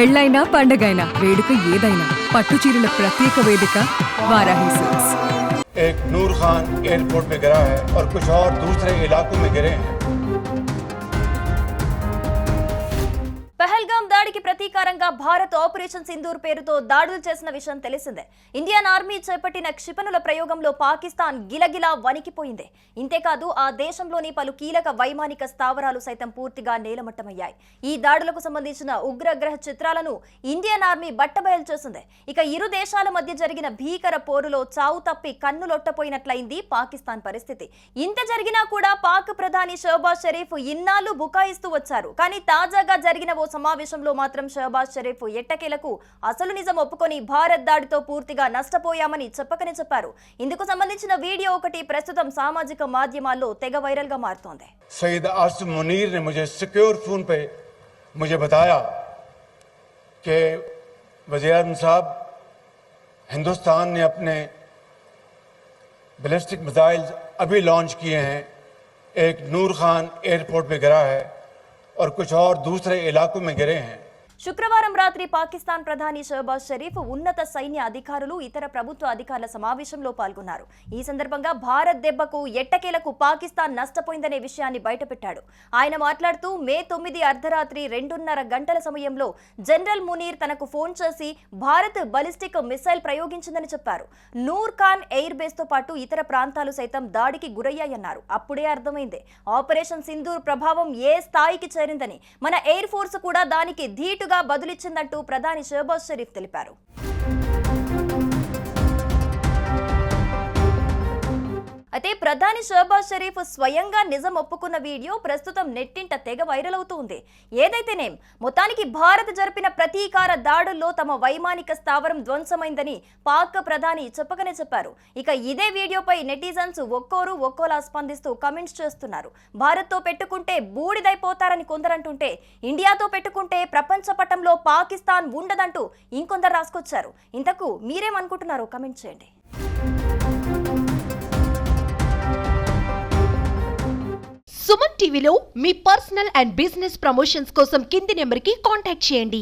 పెళ్ళైనా పండగైనా వేడుక ఏదైనా పట్టు చీరల ప్రత్యేక వేదిక వారాహి సిల్క్స్. एक नूर खान एयरपोर्ट में गिरा है और कुछ और दूसरे इलाकों में गिरे हैं. పహల్గాం దాడికి ప్రతీకారంగా భారత్ ఆపరేషన్ సింధూర్ పేరుతో దాడులు చేసిన విషయం తెలిసిందే. ఇండియన్ ఆర్మీ చేపట్టిన క్షిపణుల ప్రయోగంలో పాకిస్తాన్ గిలగిలా వణికిపోయింది. ఇంతేకాదు ఆ దేశంలోని పలు కీలక వైమానిక స్థావరాలు సైతం పూర్తిగా నేలమట్టమయ్యాయి. ఈ దాడులకు సంబంధించిన ఉగ్రగ్రహ చిత్రాలను ఇండియన్ ఆర్మీ బట్టబయలు చేసింది. ఇక ఇరు దేశాల మధ్య జరిగిన భీకర పోరులో చావు తప్పి కన్నులొట్టపోయినట్లయింది పాకిస్తాన్ పరిస్థితి. ఇంత జరిగినా కూడా పాక్ ప్రధాని షహబాజ్ షరీఫ్ ఇన్నాళ్లు బుకాయిస్తూ వచ్చారు. కానీ తాజాగా జరిగిన ఓ సమావేశంలో మాత్రం షహబాజ్ షరీఫ్ ఎట్టకేలకు అసలు నిజం ఒప్పుకొని భారత్ దాడితో పూర్తిగా నష్టపోయామని చెప్పకనే చెప్పారు. ఇందుకు సంబంధించిన వీడియో ఒకటి ప్రస్తుతం సామాజిక మాధ్యమాల్లో తెగ వైరల్ గా మారుతోంది. सईद आसिम मुनीर ने मुझे सिक्योर फोन पे मुझे बताया कि वज़ीर-ए-आज़म साहब, हिंदुस्तान ने अपने बैलिस्टिक मिसाइल अभी लॉन्च किए हैं. एक नूर खान एयरपोर्ट में गिरा है और कुछ और दूसरे इलाकों में गिरे हैं. శుక్రవారం రాత్రి పాకిస్తాన్ ప్రధాని షహబాజ్ షరీఫ్ ఉన్నత సైన్య అధికారులు ఇతర ప్రభుత్వ అధికారుల సమావేశంలో పాల్గొన్నారు. ఈ సందర్భంగా భారత్ దెబ్బకు ఎట్టకేలకు పాకిస్తాన్ నష్టపోయిందనే విషయాన్ని బయటపెట్టాడు. ఆయన మాట్లాడుతూ మే 9 అర్ధరాత్రి 2:30 గంటల సమయంలో జనరల్ మునీర్ తనకు ఫోన్ చేసి భారత్ బలిస్టిక్ మిసైల్ ప్రయోగించిందని చెప్పారు. నూర్ ఖాన్ ఎయిర్ బేస్ తో పాటు ఇతర ప్రాంతాలు సైతం దాడికి గురయ్యాయన్నారు. అప్పుడే అర్థమైంది ఆపరేషన్ సింధూర్ ప్రభావం ఏ స్థాయికి చేరిందని. మన ఎయిర్ ఫోర్స్ కూడా దానికి ధీటుగా బదులిచ్చిందంటూ ప్రధాని షహబాజ్ షరీఫ్ తెలిపారు. అయితే ప్రధాని షహబాజ్ షరీఫ్ స్వయంగా నిజం ఒప్పుకున్న వీడియో ప్రస్తుతం నెట్టింట తెగ వైరల్ అవుతుంది. ఏదైతేనేం మొత్తానికి భారత్ జరిపిన ప్రతీకార దాడుల్లో తమ వైమానిక స్థావరం ధ్వంసమైందని పాక్ ప్రధాని చెప్పకనే చెప్పారు. ఇక ఇదే వీడియోపై నెటిజన్స్ ఒక్కోరు ఒక్కోలా స్పందిస్తూ కమెంట్స్ చేస్తున్నారు. భారత్తో పెట్టుకుంటే బూడిదైపోతారని కొందరంటుంటే, ఇండియాతో పెట్టుకుంటే ప్రపంచ పటంలో పాకిస్తాన్ ఉండదంటూ ఇంకొందరు రాసుకొచ్చారు. ఇంతకు మీరేమనుకుంటున్నారో కమెంట్ చేయండి. సుమన్ టీవీలో మీ పర్సనల్ అండ్ బిజినెస్ ప్రమోషన్స్ కోసం కింది నెంబర్కి కాంటాక్ట్ చేయండి.